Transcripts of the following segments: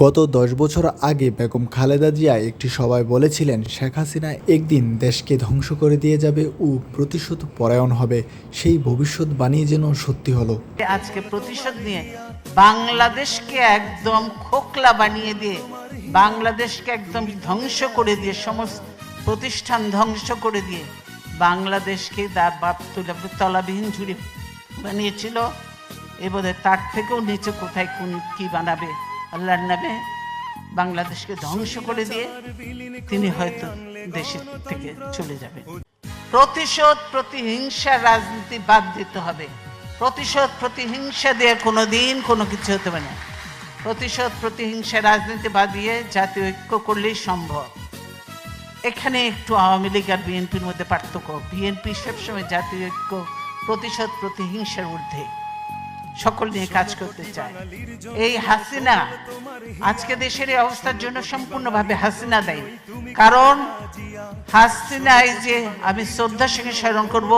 গত ১০ বছর আগে বেগম খালেদা জিয়া একটি সভায় বলেছিলেন, শেখ হাসিনা একদিন দেশকে ধ্বংস করে দিয়ে যাবে ও প্রতিশোধ পরায়ণ হবে। সেই ভবিষ্যৎবাণী যেন সত্যি হলো। আজকে প্রতিশোধ নিয়ে বাংলাদেশকে একদম খোকলা বানিয়ে দিয়ে, বাংলাদেশকে একদম ধ্বংস করে দিয়ে, সমস্ত প্রতিষ্ঠান ধ্বংস করে দিয়ে বাংলাদেশকে তলাবিহীন ঝুড়ি বানিয়েছিল। এবারে তার থেকেও নিচে কোথায় কোন কি বানাবে আল্লাহর নামে বাংলাদেশকে ধ্বংস করে দিয়ে তিনি হয়তো দেশের থেকে চলে যাবেন। প্রতিশোধ প্রতিহিংসার রাজনীতি বাদ দিতে হবে। প্রতিশোধ প্রতিহিংসা দিয়ে কোনোদিন কোনো কিছু হতে পারে না। প্রতিশোধ প্রতিহিংসা রাজনীতি বাদ দিয়ে জাতীয় ঐক্য করলেই সম্ভব। এখানে একটু আওয়ামী লীগ আর বিএনপির মধ্যে পার্থক্য। বিএনপি সবসময় জাতীয় ঐক্য, প্রতিশোধ প্রতিহিংসার ঊর্ধ্বে সকল নিয়ে কাজ করতে চায়। এই হাসিনা আজকে দেশের এই অবস্থার জন্য সম্পূর্ণভাবে হাসিনা দায়ী। কারণ হাসিনা, এই যে আমি শ্রদ্ধার সঙ্গে স্মরণ করব,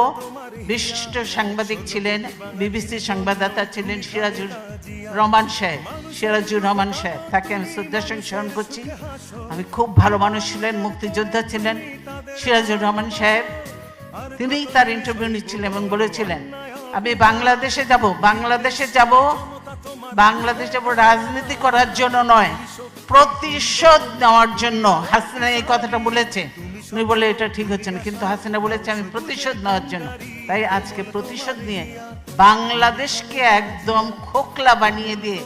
বিশিষ্ট সাংবাদিক ছিলেন, বিবিসির সংবাদদাতা ছিলেন সিরাজুর রহমান সাহেব, তাকে আমি শ্রদ্ধার সঙ্গে স্মরণ করছি। আমি খুব ভালো মানুষ ছিলেন, মুক্তিযোদ্ধা ছিলেন সিরাজুর রহমান সাহেব। তিনিই তার ইন্টারভিউ নিচ্ছিলেন এবং বলেছিলেন, আমি বাংলাদেশে যাব রাজনীতি করার জন্য নয়, প্রতিশোধ নেওয়ার জন্য। হাসিনা এই কথাটা বলেছে, উনি বলে এটা ঠিক হচ্ছে না, কিন্তু হাসিনা বলেছে আমি প্রতিশোধ নেওয়ার জন্য। তাই আজকে প্রতিশোধ নিয়ে বাংলাদেশকে একদম খোকলা বানিয়ে দিয়ে,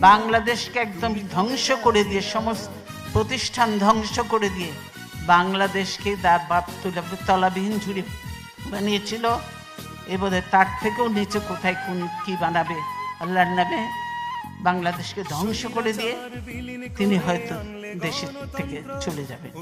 বাংলাদেশকে একদম ধ্বংস করে দিয়ে, সমস্ত প্রতিষ্ঠান ধ্বংস করে দিয়ে বাংলাদেশকে তলাবিহীন ঝুড়ি বানিয়েছিল। এবারে তার থেকেও নিচে কোথায় কোন কি বানাবে আল্লাহর নামে বাংলাদেশকে ধ্বংস করে দিয়ে তিনি হয়তো দেশের থেকে চলে যাবেন।